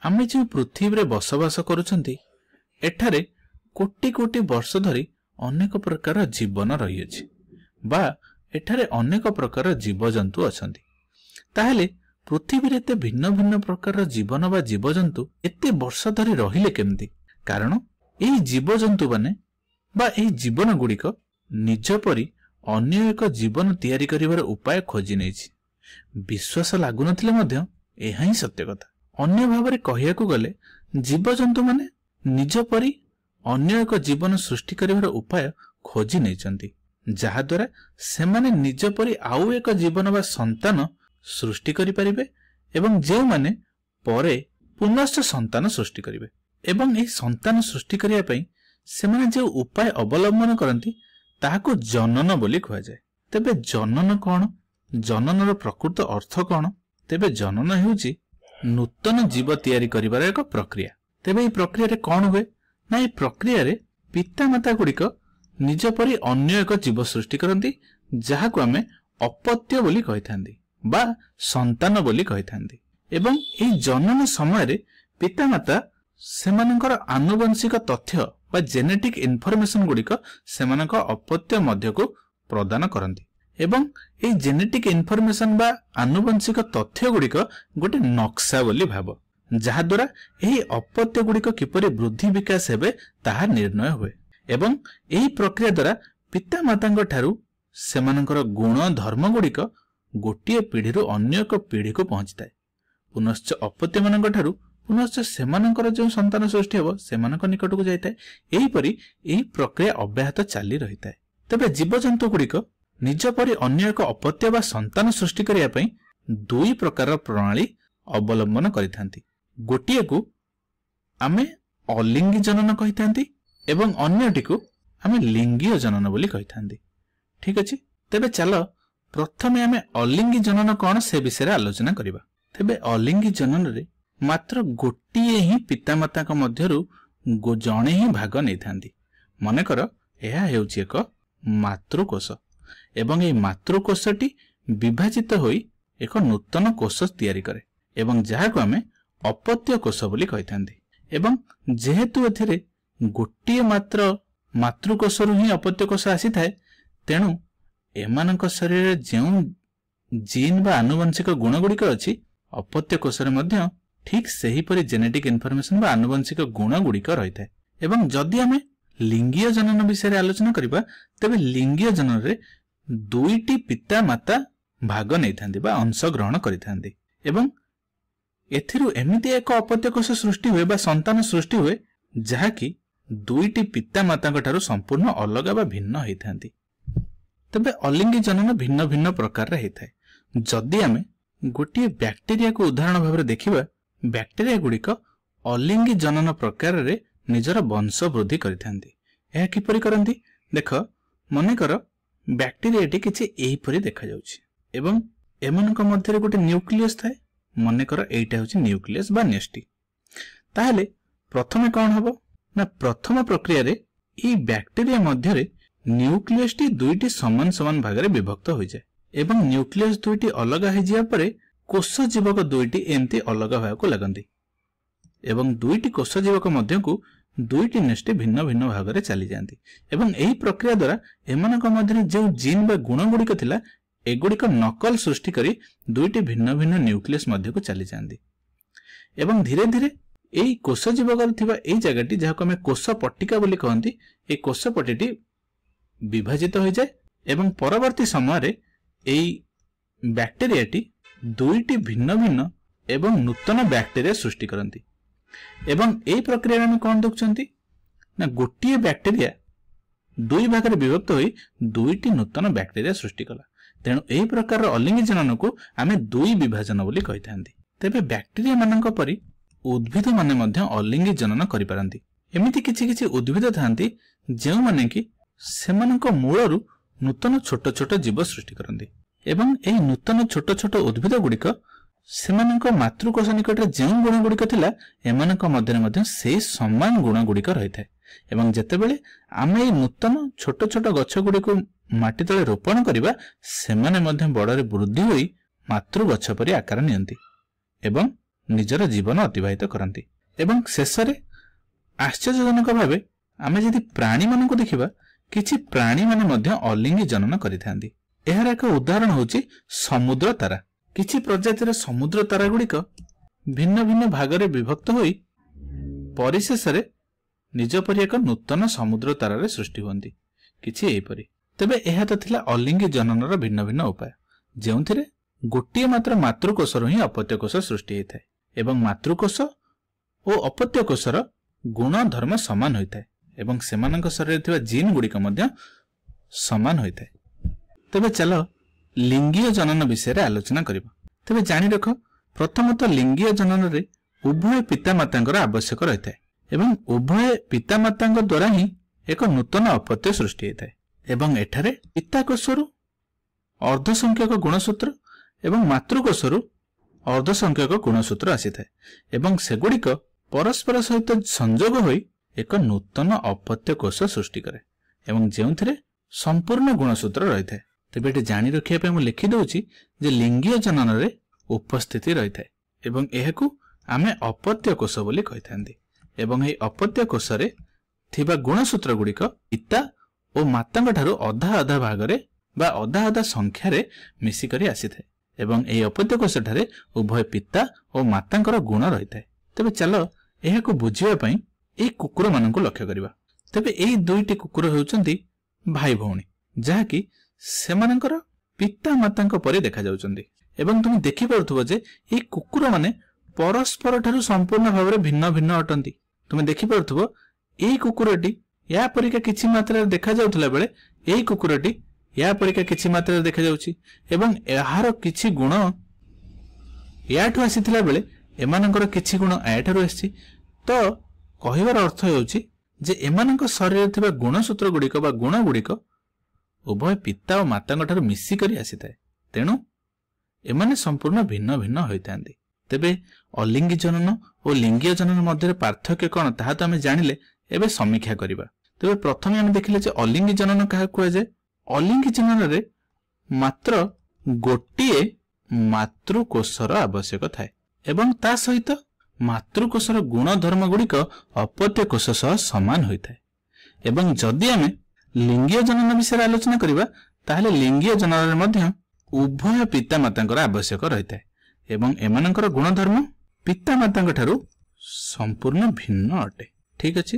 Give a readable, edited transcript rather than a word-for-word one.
आमे जो पृथ्वी रे बसवास करुछंती एठारे कोटी कोटी वर्ष धरी अनेक प्रकार जीवन रही अछि बा एठारे अनेक प्रकार जीवजंतु अछंती। ताहेले पृथ्वी रे भिन्न भिन्न प्रकार जीवन बा जीवजंतु एते वर्ष धरी रहिले केमती? कारण एही जीवजंतु माने बा एही जीवन गुड़िक निज परी अन्य एक जीवन तैयारी करिवार उपाय खोजी नैछि। विश्वास लागु नथिले मध्य एहा ही सत्य कथा। अन्य भावरे कहियाकु गले जीवजंतु माने निज परी अन्य एक जीवन सृष्टि करिवार उपाय खोजी नैचंती, जहा द्वारा सेमाने निज परी आउ एक जीवन बा संतान सृष्टि करि परिबे एवं जे माने परे पुनश्च संतान सृष्टि करिवे। एवं एही संतान सृष्टि करिया पई सेमाने जे उपाय अवलंबन करंती ताहाको जनन बोली कहा जाए। तेबे जनन कौन? जननर प्रकृत अर्थ कौन? तेबे जनन हेउची नूतन जीव तैयारी करिवार एक प्रक्रिया। तेबे एही प्रक्रिया रे कौन हुए ना एही प्रक्रिया रे पिता माता गुड़िक निज परी अन्य एक जीव सृष्टि करंती जहाको आमे अपत्य बोली कहिथांदी बा संतान बोली कहिथांदी। एवं एही जनन समय रे पिता माता सेमानकर आनुवंशिक तथ्य बा जेनेटिक इनफॉरमेशन गुड़िक सेमानक अपत्य मध्य को प्रदान करंती। एवं ए जेनेटिक इनफॉरमेशन बा आनुवंशिक तथ्य गुड़िक गोटे नक्शा बोली भाव, जहा द्वारा एही अपत्य गुड़िक किपरि वृद्धि विकास हेबे ताहा निर्णय हुए। एवं एही प्रक्रिया द्वारा पिता मातांग ठारू सेमानकर गुण धर्म गुड़िक गोटिए पीढ़ी रु अन्य एक पीढ़ी को पहुंची थाए। पुनश्च अपत्य मानक ठारू पुनश्च सेमानकर जो संतान सृष्टि हेबो सेमानक निकट को जाइताए। एही परी एही प्रक्रिया अव्याहत चाली रहिताए। तबे जीवजंतु गुड़िक निज परी अन्य एक अपत्य बा संतान सृष्टि करिया पई दुई प्रकार प्रणाली अवलंबन करिथांती। गोटिए को आमे अलिंगी जनन कहिथांती एवं अन्यटी को आमे लिंगीय जनन बोली कहिथांती। ठीक अछि, तबे चलो प्रथमे आमे अलिंगी जनन कोन से विषय आलोचना करिबा। तबे अलिंगी जनन रे मात्र गोटिए ही पितामाता का मध्यरु जणे ही भाग नहीं थांती। मनकर यह हेउची एक मातृकोश एवं ए मातृकोशटी विभाजित होई एक नूतन कोश तैयारी करे एवं जहाको आमे अपत्य कोश बोली कहिथांती। एवं जेहेतु एथिरे गोटिए मात्र मातृकोशरु ही अपत्य कोश आसी थाए, तेणु एमानक शरीर जेउ जीन बा आनुवंशिक गुण गुड़िक अछि अपत्य कोशरे मध्य ठीक सही परी जेनेटिक इनफॉरमेशन बा आनुवंशिक गुण गुड़िक रही थाए। एवं जदि आमे लिंगीय जनन विषय आलोचना करिबा तबे लिंगीय जनन रे दुईटी पिता माता भाग नहीं थांती बा अंश ग्रहण करि थांती। एवं एथिरु एमिति एक अपत्य कोश सृष्टि हुए बा संतान सृष्टि हुए जहा कि दुईटी पिता माता ठारू संपूर्ण अलग बा भिन्न होई थांती। तबे अलिंगी जनन भिन्न भिन्न प्रकार रे हेथाय। जदि आमे गोटिए बैक्टेरिया को उदाहरण भाव देखिबा, बैक्टेरिया गुड़िक अलिंगी जनन प्रकार रे निजर वंश वृद्धि करिथांती। एहा किपरि करंती? देख, मनेकर बैक्टेरियाटी किछि एही परि देखा जाउछि एवं एमनक मध्यरे गोटे न्यूक्लियस थाए। मनेकर एइटा होछि न्यूक्लियस बा नेस्टी। ताहेले प्रथमे कोन हबो ना प्रथम प्रक्रिया रे ई बैक्टेरिया मध्यरे न्यूक्लियस टी दुईटी समान समान भाग रे विभक्त हो जाए एवं न्यूक्लियस दुईटी अलग हो जिया परे कोष जीवक दुईटी एमती अलग होया को लगंती एवं दुईटी कोष जीवक मध्य को दुईटी नेस्टी भिन्न भिन्न भाग रे चली जांती। एवं एही प्रक्रिया द्वारा एमानक मध्यरे जो जीन बा गुण गुड़िक थिला एगुड़िक नकल सृष्टि करी दुईटी भिन्न भिन्न न्यूक्लियस मध्य को चली जांती। एवं धीरे धीरे एही कोष जीवक थिबा एही जगहटी जहाको हमें कोष पट्टिका बोली कहंती, ए कोष पट्टिटी विभाजित हो जाए एवं परवर्ती समय रे एही बैक्टेरियाटी दुईटी भिन्न भिन्न एवं नूतन बैक्टेरिया सृष्टि करंती। एवं एही प्रक्रिया में कौन देखुंती ना गोटिए बैक्टेरिया दुई भाग रे विभक्त होई दुईटी नूतन बैक्टेरिया सृष्टि कला। तेणु एही प्रकार अलिंगी जनन को आमे दुई विभाजन बोली कहिथांती। तेबे बैक्टेरिया मानक परि उद्भिद माने मध्य अलिंगी जनन करि पारंती। एमिति किछि किछि उद्भिद थांती जेउ माने कि सेमानक मूलरु नूतन छोट छोट जीव सृष्टि करंती एवं एही नूतन छोट छोट उद्भिद गुड़िक सेमानक मातृकोश निकट जो गुण गुड़िक थिला एमानक मध्यरे मध्य से समान गुण गुड़िक रही थाए। एवं जेतेबेले आमे एही नूतन छोट छोट गछ गुड़िक माटी तले रोपण करिबा सेमाने मध्य बड़रे वृद्धि होई मातृ गछ परि आकार नियंती एवं निजर जीवन अतिबाहित करती। एवं शेषरे आश्चर्यजनक भावे आमे यदि प्राणी मानक देखिबा किछि प्राणी माने मध्य अलिंगी जनन करिथांती। एहार एक उदाहरण होछि समुद्र तारा। किछि प्रजातिर समुद्र तारा गुड़िक भिन्न भिन्न भागरे विभक्त होई परिशेषरे निज परि एक नूतन समुद्र तारारे सृष्टि हुअन्ति। किछि एपरि तेबे एहा त थिला अलिंगी जननर भिन्न भिन्न उपाय, जेउथिरे गोटिए मात्र मातृकोशर ही अपत्यकोश सृष्टि होइଥାଏ एवं मातृकोश ओ अपत्यकोशर गुण धर्म समान होइଥାଏ एवं सेमानक शरीर थिबा जीन गुड़िक मध्य समान होइଥାଏ। तेबे चलो लिंगीय जनन विषय आलोचना करिबा। तेबे जानि रख, प्रथमतः लिंगीय जनन रे उभय पितामातांकर आवश्यक रहिଥାଏ एवं उभय पितामातांक द्वारा ही एक नूतन अपत्य सृष्टि होइଥାଏ एवं एठारे पिताकोशरु अर्धसंख्यक गुणसूत्र एवं मातृकोशरु अर्धसंख्यक गुणसूत्र आसीଥାଏ एवं सेगुड़िक परस्पर सहित संयोग होई एक नूतन अपत्य कोश सृष्टि करे एवं जेउथिरे संपूर्ण गुणसूत्र रहिଥାଏ। तेबे एटे जानि रखिया पे मु लिखि दउची जे लिंगीय जनन रे उपस्थिति रहिଥାଏ एवं एहाकू आमे अपत्य कोश बोली कहिथांती एवं एही अपत्य कोश रे थिबा गुणसूत्र गुड़िक पिता और मातांक ठारू अधा अधा भागरे बा अधा अधा संख्या रे मिसी करी आसीଥାଏ एवं एही अपत्य कोश ठारे उभय पिता और मातांकर गुण रहिଥାଏ। तेबे चलो एहाकू बुझिबा पई एही कुकुर माननकु लक्ष्य करिबा। तेबे एही दुईटी कुकुर हेउचंती भाई भौणी, जहाकी सेमानकर पिता मातांक परि देखा जाउचंती एवं तुम देखि पारुथबो जे एही कुकुर माने परस्पर ठारू संपूर्ण भाबरे भिन्न भिन्न अटंती। तुम देखि पारुथबो एही कुकुरटी या परिका किछि मात्रा देखा जाउथला बेले एही कुकुरटी या परिका किछि मात्रा देखा जाउची एवं एहार किछि गुण याठू आसीथिला बेले एमानकर किछि गुण आयाठारू आसी। तो कहिबार अर्थ हेउची जे एमानक शरीर थिबा गुणसूत्र गुड़िक बा गुण गुड़िक उभय पिता और मातांक ठारू मिसी करी आसीଥାଏ, तेणु एमाने संपूर्ण भिन्न भिन्न होइतांती। तेबे अलिंगी जनन और लिंगीय जनन मध्य पार्थक्य कौन ताहा तो आमे जानिले, एबे समीक्षा करिबा। तेबे प्रथमे आमे देखिले जे अलिंगी जनन काहा कुआ जाय। अलिंगी जनन रे मात्र गोटिए मातृकोशर आवश्यक थाए एवं ता सहित मातृकोशर गुण धर्म गुड़िक अपत्य कोश सह समान होइଥାଏ एवं जदि आमे लिंगीय जनन विषय आलोचना करिबा ताहले लिंगीय जनन रे मध्य उभय पिता मातांकर आवश्यक रहिଥାଏ एवं एमानंकर गुण धर्म पिता मातांक ठारू संपूर्ण भिन्न अटे। ठीक अछि।